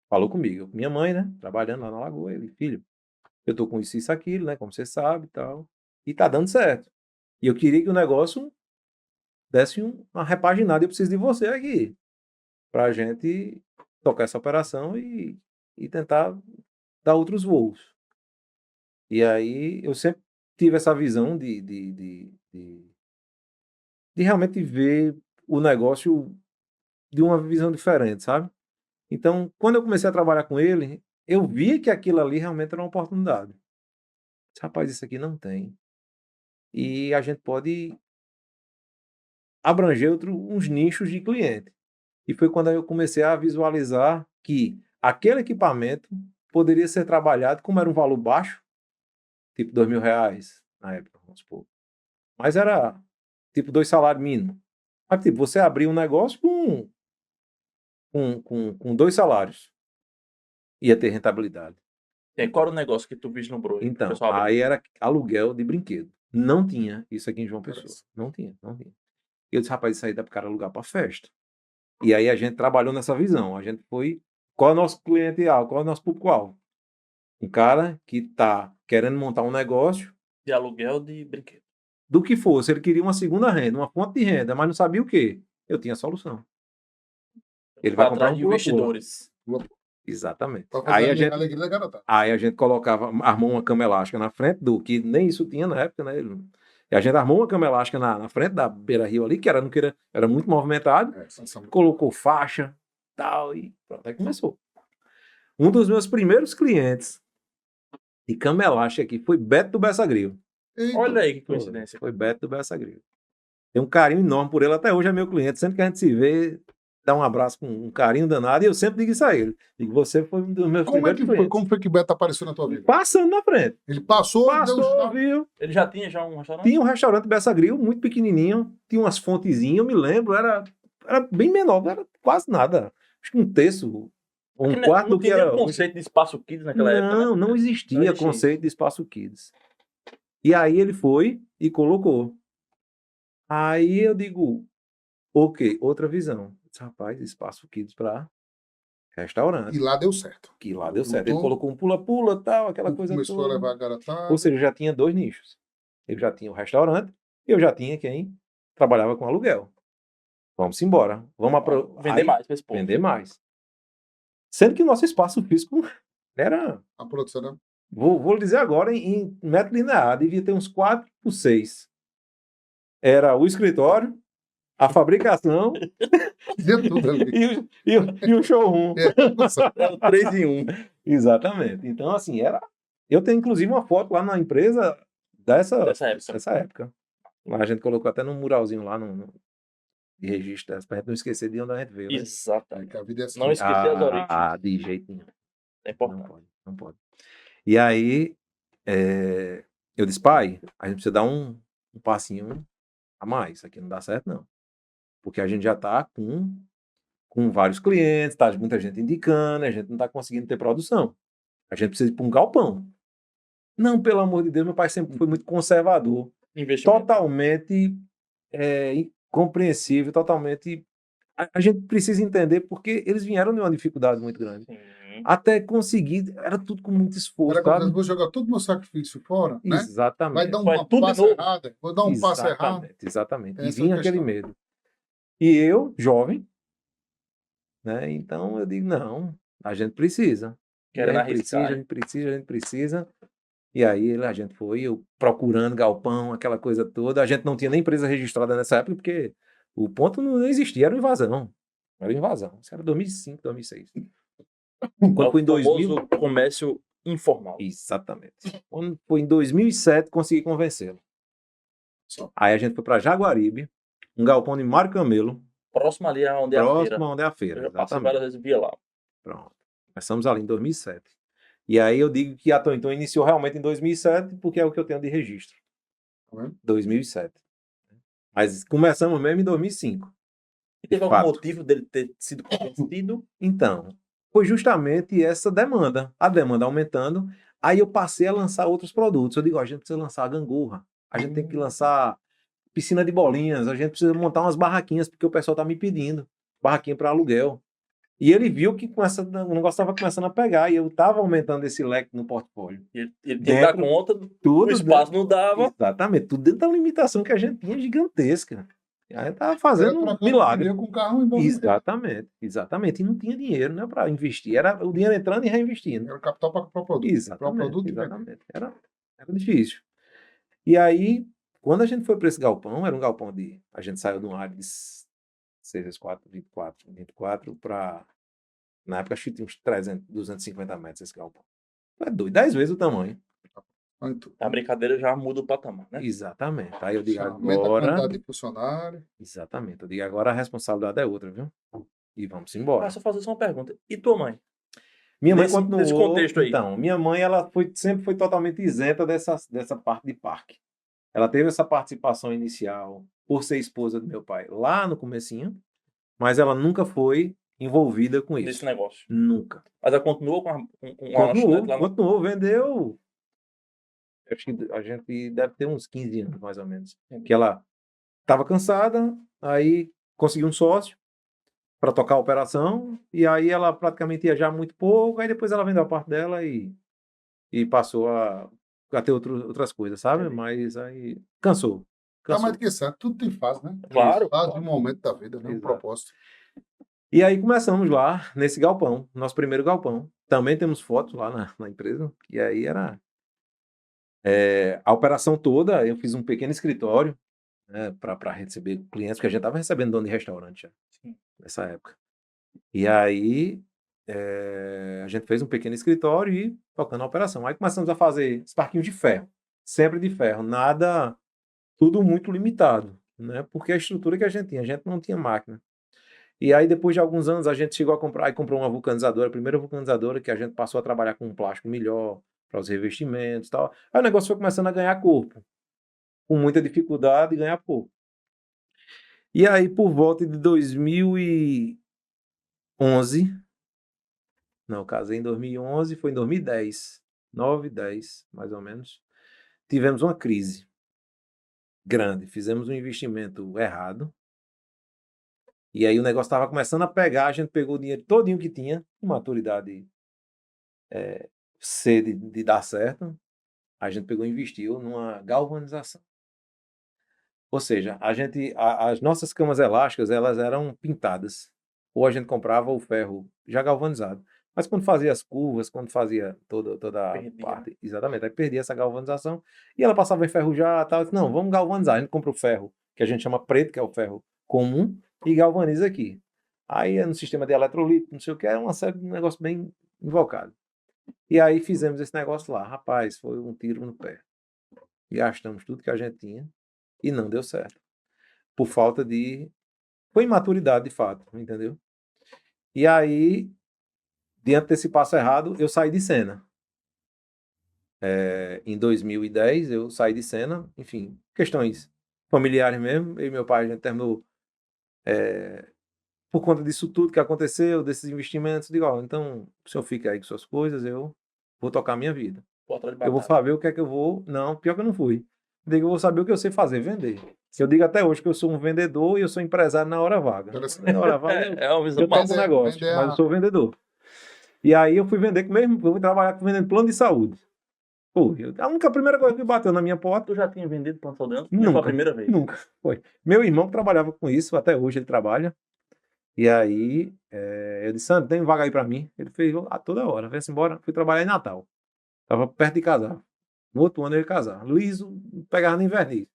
falou comigo, minha mãe, né, trabalhando lá na Lagoa, ele: "Filho, eu tô com isso, aquilo, né, como você sabe e tal, e tá dando certo. E eu queria que o negócio desse uma repaginada, eu preciso de você aqui, pra gente tocar essa operação e tentar dar outros voos". E aí eu sempre tive essa visão de realmente ver o negócio de uma visão diferente, sabe. Então, quando eu comecei a trabalhar com ele, eu vi que aquilo ali realmente era uma oportunidade. Disse: "Rapaz, isso aqui não tem, e a gente pode abranger uns nichos de cliente". E foi quando eu comecei a visualizar que aquele equipamento poderia ser trabalhado, como era um valor baixo, tipo R$ 2.000 na época, vamos supor, mas era tipo 2 salários mínimos. Mas, tipo, você abria um negócio com 2 salários, ia ter rentabilidade. E aí, qual era o negócio que tu vislumbrou aí, pro Então, pessoal abrir? aí era aluguel de brinquedo. Não tinha isso aqui em João Pessoa, Interessante. não tinha, não tinha. E eu disse: "Rapaz, isso aí dá para o cara alugar para festa". E aí a gente trabalhou nessa visão, a gente foi qual é o nosso cliente-alvo, qual é o nosso público-alvo? Um cara que tá querendo montar um negócio, De aluguel de brinquedo. do que fosse, ele queria uma segunda renda, uma fonte de renda, mas não sabia o quê. Eu tinha a solução. Ele Foi vai comprar atrás um de pula-pula. investidores. Exatamente. Para fazer a alegria da garotada. Aí a gente colocava armou uma cama elástica na frente do que nem isso tinha na época, né, e a gente armou uma cama elástica na frente da beira-rio ali, que era não queira era muito movimentado, colocou faixa, tal, e pronto, aí começou. Um dos meus primeiros clientes de cama elástica aqui foi Beto do Bessa-Grilo. Eita, Olha aí que Foi, coincidência. foi Beto do Bessa-Grilo. Tenho um carinho enorme por ele, até hoje é meu cliente, sempre que a gente se vê, dá um abraço com um carinho danado, e eu sempre digo isso a ele, digo: "Você foi um dos meus como é primeiros que foi? clientes". Como foi que Beto apareceu na tua vida? Passando na frente. Ele passou, deu um Passou, estalo. viu. Ele já tinha um restaurante? Tinha um restaurante Bessa Grill, muito pequenininho, tinha umas fontezinhas, eu me lembro, era bem menor, não era quase nada. Acho que um terço ou um Porque quarto não do que tinha nem era o hoje. conceito de espaço kids naquela época, né? Não Não existia existia isso. conceito de espaço kids. E aí ele foi e colocou. Aí eu digo: "Ok, outra visão". Disse: "Rapaz, espaço kids para E restaurante", lá deu certo. que lá deu certo. Ele Juntou, colocou um pula-pula, tal, aquela coisa começou a toda. levar a Ou garotada. seja, já tinha 2 nichos. Ele já tinha o restaurante, eu já tinha quem trabalhava com aluguel. Vamos embora, vamos Vender mais pra esse povo. vender mais. Sendo que o nosso espaço físico era, A produção, né? vou lhe dizer agora, em metro linear, devia ter uns 4 por 6. Era o escritório, a fabricação Fazia tudo ali. e o showroom. É, nossa, Era o 3 em 1. Exatamente. Então, assim, eu tenho inclusive uma foto lá na empresa dessa Dessa época. dessa época. Lá a gente colocou até num muralzinho lá de registro dessa, pra gente não esquecer de onde a gente veio, né. Exatamente. a vida é assim. Não esquecer as origens. De jeito nenhum. É Não importante. pode, não pode. E aí, eu disse: "Pai, a gente precisa dar um passinho a mais, isso aqui não dá certo não, porque a gente já tá com vários clientes, tá muita gente indicando, a gente não tá conseguindo ter produção. A gente precisa ir pra um galpão". "Não, pelo amor de Deus", meu pai sempre foi muito conservador, Investimento. totalmente, incompreensível, totalmente a gente precisa entender, porque eles vieram de uma dificuldade muito grande. Sim. Até conseguir, era tudo com muito esforço, Era como sabe? vou jogar todo o meu sacrifício fora, né? Vai Exatamente, dar Vai uma tudo de passo novo. errada, vou dar um passo errado. exatamente. E Essa é a vinha aquele questão. medo. E eu, jovem, né, então eu digo: "Não, a gente precisa. E a Querendo gente precisa, arriscar, a hein? gente precisa, a gente precisa". E aí a gente foi, eu procurando galpão, aquela coisa toda. A gente não tinha nem empresa registrada nessa época, porque o ponto não existia, era uma invasão. Era uma invasão. Isso era 2005, 2006. É Quando o foi em 2000, famoso comércio informal. exatamente. Quando foi em 2007, consegui convencê-lo. Só. Aí a gente foi para Jaguaribe, um galpão de Mário Camelo, Próximo ali a onde é a feira. próximo a onde é a Eu feira, já passei várias exatamente. vezes via lá. Pronto. Começamos ali em 2007. E aí eu digo que a Tonton iniciou realmente em 2007, porque é o que eu tenho de registro. Tá vendo? 2007. Mas começamos mesmo em 2005. E De teve algum fato. motivo dele ter sido convencido? Então, foi justamente essa demanda. A demanda aumentando, aí eu passei a lançar outros produtos. Eu digo: "Ó, a gente precisa lançar a gangorra, a gente tem que lançar piscina de bolinhas, a gente precisa montar umas barraquinhas, porque o pessoal tá me pedindo, barraquinha para aluguel". E ele viu que o negócio estava começando a pegar, e eu estava aumentando esse leque no portfólio. Ele tinha que dar Dentro, conta, tudo o espaço não dava. Exatamente, tudo dentro da limitação que a gente tinha gigantesca. E aí estava Era fazendo um trocando milagre. pneu com o carro em movimento. Exatamente. E não tinha dinheiro, né, para investir. Era o dinheiro entrando e reinvestindo. Era capital para o produto. Para o produto e vender. Exatamente. Era difícil. E aí, quando a gente foi para esse galpão, era um galpão de. A gente saiu de uma área de 6x4, 24 para. Na época, acho que tinha uns 300, 250 metros esse galpão. É doido, 10 vezes o tamanho. Muito. A brincadeira já muda o patamar, né? Exatamente. Aí eu digo Aumenta a agora. quantidade de funcionário. Exatamente. Eu digo agora a responsabilidade é outra, viu? E vamos embora. Mas só fazer só uma pergunta. E tua mãe? Minha mãe nesse continuou. contexto aí. Então, minha mãe ela sempre foi totalmente isenta dessa parte de parque. Ela teve essa participação inicial por ser esposa do meu pai lá no comecinho, mas ela nunca foi envolvida com Desse isso. negócio. Nunca. Mas ela continuou com a lanchonete lá no... Continuou, vendeu. Acho que a gente deve ter uns 15 anos, mais ou menos. Que ela estava cansada, aí conseguiu um sócio para tocar a operação, e aí ela praticamente ia já muito pouco, aí depois ela vendeu a parte dela e passou a ter outras coisas, sabe? Entendi. Mas aí cansou. Tá mais do que certo. Tudo tem fase, né? Claro. Fase de um momento da vida, né? Um Exato. propósito. E aí começamos lá, nesse galpão, nosso primeiro galpão. Também temos fotos lá na empresa, e aí era a operação toda, eu fiz um pequeno escritório, né, para receber clientes, porque a gente estava recebendo dono de restaurante já, nessa época. E aí a gente fez um pequeno escritório e tocando a operação. Aí começamos a fazer os parquinhos de ferro, sempre de ferro, nada, tudo muito limitado, né? Porque a estrutura que a gente não tinha máquina. E aí depois de alguns anos a gente chegou a comprar, aí comprou uma vulcanizadora, a primeira vulcanizadora que a gente passou a trabalhar com um plástico melhor, para os revestimentos e tal. Aí o negócio foi começando a ganhar corpo, com muita dificuldade e ganhar corpo. E aí por volta de 2011, não, eu casei em 2011, foi em 2010, 9, 10, mais ou menos. Tivemos uma crise grande, fizemos um investimento errado. E aí o negócio estava começando a pegar, a gente pegou o dinheiro todinho que tinha, com maturidade sede de dar certo, a gente pegou e investiu numa galvanização. Ou seja, as nossas camas elásticas, elas eram pintadas. Ou a gente comprava o ferro já galvanizado. Mas quando fazia as curvas, quando fazia toda a Perdia. parte, exatamente, aí perdia essa galvanização e ela passava em ferro já, tal, disse, não, vamos galvanizar. A gente compra o ferro, que a gente chama preto, que é o ferro comum, e galvaniza aqui. Aí é no sistema de eletrolito, não sei o que, é uma série de negócio bem invocado. E aí fizemos esse negócio lá. Rapaz, foi um tiro no pé. Gastamos tudo que a gente tinha e não deu certo. Por falta de... Foi imaturidade, de fato, entendeu? E aí, diante desse passo errado, eu saí de cena. Em 2010, eu saí de cena, enfim, questões familiares mesmo. Eu e meu pai, a gente terminou por conta disso tudo que aconteceu, desses investimentos. Digo, ó, então, o senhor fica aí com suas coisas, eu vou tocar a minha vida. Porta de Eu vou batata. saber o que é que eu vou... Não, pior que eu não fui. Digo, eu vou saber o que eu sei fazer, vender. Eu digo até hoje que eu sou um vendedor e eu sou empresário na hora vaga. Na hora vaga É uma visão eu toco um Vender- negócio, vender mas eu sou vendedor. E aí eu fui vender com mesmo, eu fui trabalhar vendendo plano de saúde. Pô, a primeira coisa que bateu na minha porta, Tu já tinha vendido plano saúde? Não foi a primeira vez? nunca foi. Meu irmão que trabalhava com isso, até hoje ele trabalha. E aí eu disse, Sandro, tem vaga aí pra mim? Ele fez toda hora, vem-se embora. Fui trabalhar em Natal. Tava perto de casar. No outro ano eu ia casar. Liso, não pegava nem verniz.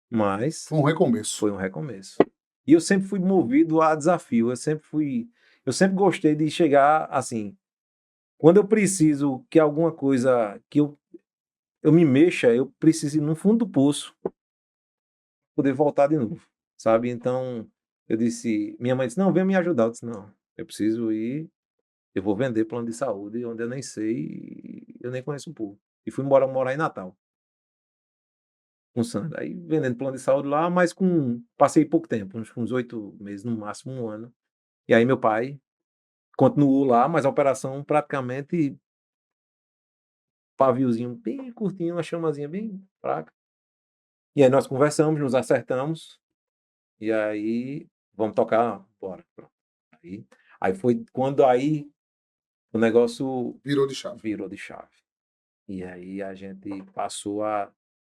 Mas Foi um recomeço. foi um recomeço. E eu sempre fui movido a desafio. Eu sempre gostei de chegar assim. Quando eu preciso que alguma coisa que eu me mexa, eu preciso ir no fundo do poço para poder voltar de novo, sabe? Então eu disse, minha mãe disse, não, vem me ajudar. Eu disse, não, eu preciso ir, eu vou vender plano de saúde onde eu nem sei, e eu nem conheço o povo. E fui morar em Natal. Com Sandra. Aí vendendo plano de saúde lá, mas passei pouco tempo, uns 8 meses, no máximo um ano. E aí meu pai continuou lá, mas a operação praticamente paviozinho bem curtinho, uma chamazinha bem fraca. E aí nós conversamos, nos acertamos, e aí vamos tocar, bora. Pronto. Aí foi quando aí o negócio Virou de chave. virou de chave. E aí a gente passou a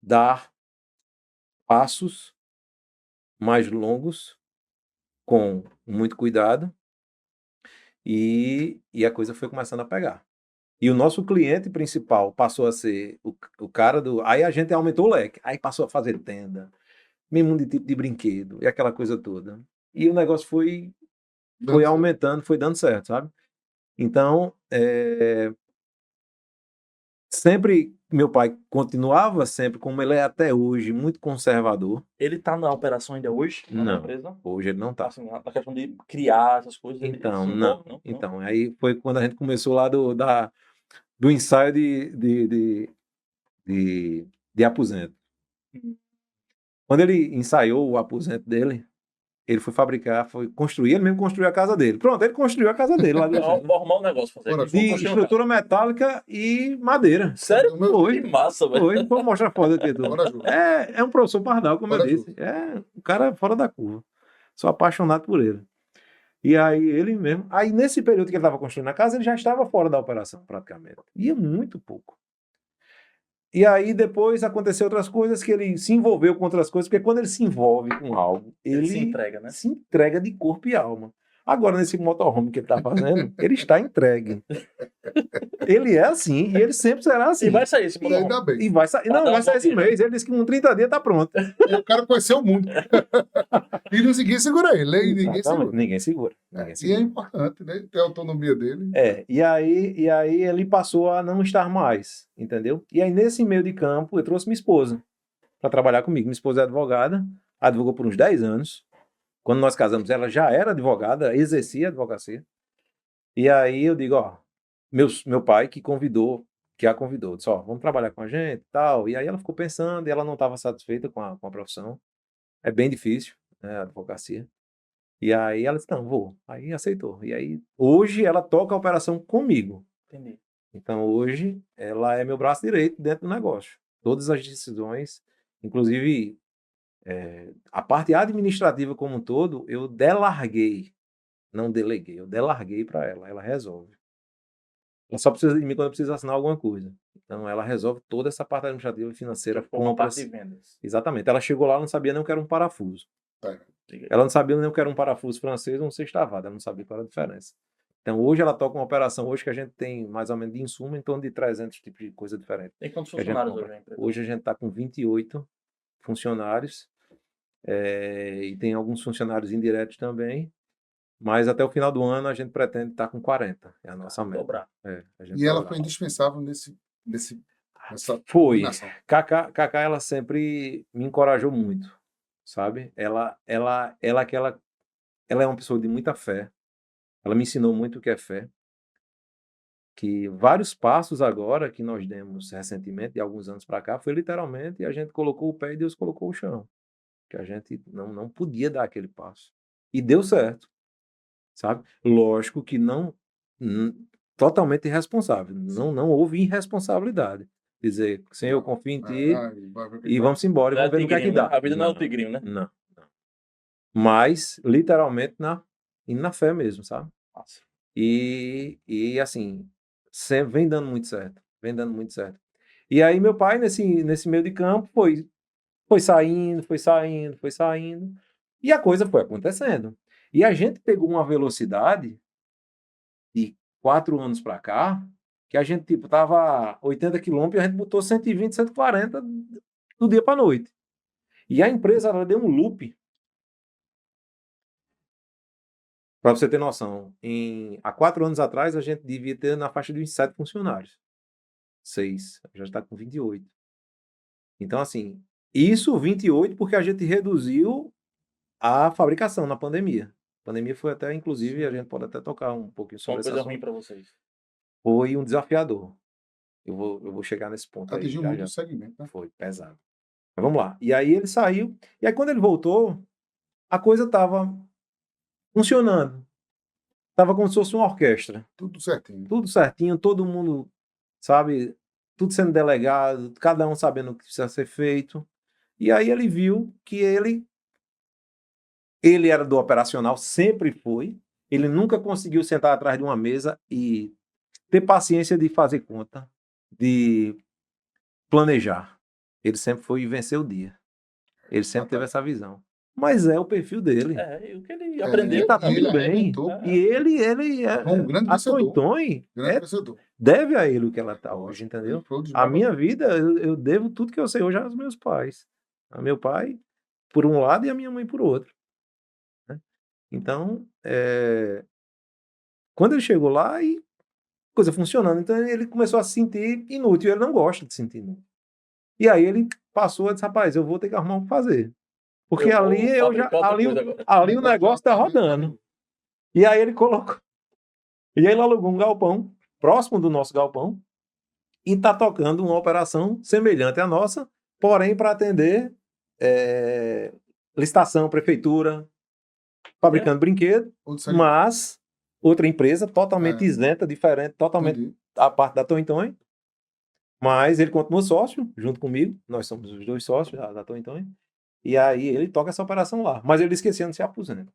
dar passos mais longos, com muito cuidado, e a coisa foi começando a pegar. E o nosso cliente principal passou a ser o cara do. Aí a gente aumentou o leque. Aí passou a fazer tenda, mesmo de tipo de brinquedo, e aquela coisa toda. E o negócio foi Dando certo. aumentando, foi dando certo, sabe? Então, sempre meu pai continuava sempre, como ele é até hoje, muito conservador. Ele tá na operação ainda hoje? Na Não, empresa? hoje ele não tá. Assim, na questão de criar essas coisas, ele Então, se não. envolve, não? Então, aí foi quando a gente começou lá do ensaio de aposento. Quando ele ensaiou o aposento dele, ele foi fabricar, foi construir, ele mesmo construiu a casa dele. Pronto, ele construiu a casa dele lá do Vamos arrumar um negócio pra fazer Bora, aqui. Vamos de construir um estrutura metálica e madeira. Sério? Foi. Que massa, velho. Foi, vou mostrar a foto aqui. Bora, Ju. É um professor Pardal, como eu Bora, Ju. disse. É um cara fora da curva. Sou apaixonado por ele. E aí ele mesmo. Aí nesse período que ele estava construindo a casa, ele já estava fora da operação, praticamente. Ia muito pouco. E aí depois aconteceu outras coisas que ele se envolveu com outras coisas, porque quando ele se envolve com algo, Ele se entrega, né? se entrega de corpo e alma. Agora, nesse motorhome que ele está fazendo, ele está entregue. Ele é assim, e ele sempre será assim. E vai sair esse E ainda bem. E vai sair. Não, dar vai uma sair esse voltinha. mês. Ele disse que com 30 dias tá pronto. E o cara conheceu o mundo. E ninguém segura ele, né? E ninguém Exatamente. segura. Ninguém segura. Ninguém E é segura. importante, né? Ter a autonomia dele. E aí ele passou a não estar mais, entendeu? E aí nesse meio de campo eu trouxe minha esposa para trabalhar comigo. Minha esposa é advogada, advogou por uns 10 anos. Quando nós casamos, ela já era advogada, exercia a advocacia. E aí eu digo, ó, meu pai que a convidou, disse, ó, vamos trabalhar com a gente e tal. E aí ela ficou pensando e ela não estava satisfeita com a profissão. É bem difícil, né, a advocacia. E aí ela disse, não, vou. Aí aceitou. E aí, hoje ela toca a operação comigo. Entendi. Então, hoje, ela é meu braço direito dentro do negócio. Todas as decisões, inclusive, a parte administrativa como um todo, eu delarguei. Não deleguei, eu delarguei para ela. Ela resolve. Ela só precisa de mim quando eu preciso assinar alguma coisa. Então, ela resolve toda essa parte administrativa e financeira, Foi uma compras. parte de vendas. Exatamente. Ela chegou lá, não sabia nem o que era um parafuso. Ela não sabia nem o que era um parafuso francês ou um sextavado, ela não sabia qual era a diferença. Então, hoje ela toca uma operação, hoje que a gente tem mais ou menos de insumo, em torno de 300 tipos de coisa diferente. Tem quantos que a gente funcionários compra. hoje na empresa? Hoje a gente está com 28 funcionários, e tem alguns funcionários indiretos também, mas até o final do ano a gente pretende estar com 40, é a nossa meta. Dobrar. A gente E ela dobrar. foi indispensável nessa Foi. combinação. Cacá, ela sempre me encorajou muito, sabe? Ela é uma pessoa de muita fé. Ela me ensinou muito o que é fé. Que vários passos agora que nós demos recentemente, de alguns anos para cá, foi literalmente a gente colocou o pé e Deus colocou o chão. Que a gente não podia dar aquele passo. E deu certo, sabe? Lógico que totalmente irresponsável. Não houve irresponsabilidade. Dizer, Senhor, eu confio em Ti e vamos embora e vamos ver no que é que dá. A vida não é o tigrinho, né? Não. Mas, literalmente, indo na fé mesmo, sabe? Nossa. E assim, sempre vem dando muito certo. Vem dando muito certo. E aí, meu pai, nesse meio de campo, foi saindo. E a coisa foi acontecendo. E a gente pegou uma velocidade de 4 anos para cá, que a gente, tipo, tava 80 quilômetros e a gente botou 120, 140 do dia para noite. E a empresa, ela deu um loop. Para você ter noção, há 4 anos atrás, a gente devia ter na faixa de 27 funcionários. 6, já está com 28. Então, assim, isso 28 porque a gente reduziu a fabricação na pandemia. A pandemia foi até, inclusive, a gente pode até tocar um pouquinho sobre esse Uma coisa assunto. ruim para vocês. Foi um desafiador. Eu vou chegar nesse ponto aí. Atingiu muito o segmento, né? Foi pesado. Mas vamos lá. E aí ele saiu. E aí quando ele voltou, a coisa estava funcionando. Estava como se fosse uma orquestra. Tudo certinho. Tudo certinho, todo mundo, sabe, tudo sendo delegado, cada um sabendo o que precisa ser feito. E aí ele viu que ele era do operacional, sempre foi, Ele nunca conseguiu sentar atrás de uma mesa e ter paciência de fazer conta, de planejar. Ele sempre foi e venceu o dia. Ele sempre teve essa visão. Mas é o perfil dele. E o que ele E aprendeu. tá E ele tudo bem. arrebentou. E ele é. Um grande A vencedor. Tonton Grande vencedor. deve a ele o que ela tá hoje, entendeu? Ele foi um dos A maiores- minha vida, eu devo tudo que eu sei hoje aos meus pais. A meu pai, por um lado, e a minha mãe por outro. Né? Então, quando ele chegou lá, e coisa funcionando, então ele começou a se sentir inútil. Ele não gosta de se sentir inútil. E aí ele passou a dizer, rapaz, eu vou ter que arrumar o que fazer. Porque Eu vou ali eu já. fabricar outra Ali, coisa agora. ali o negócio tá rodando. E aí ele colocou. E aí ele alugou um galpão, próximo do nosso galpão, e tá tocando uma operação semelhante à nossa, porém para atender licitação, prefeitura, fabricando brinquedo, Outro saiu. mas outra empresa totalmente isenta, diferente, totalmente Entendi. a parte da Tonton. Mas ele continua sócio, junto comigo. Nós somos os dois sócios da Tonton. E aí ele toca essa operação lá. Mas ele esqueceu de se aposenta.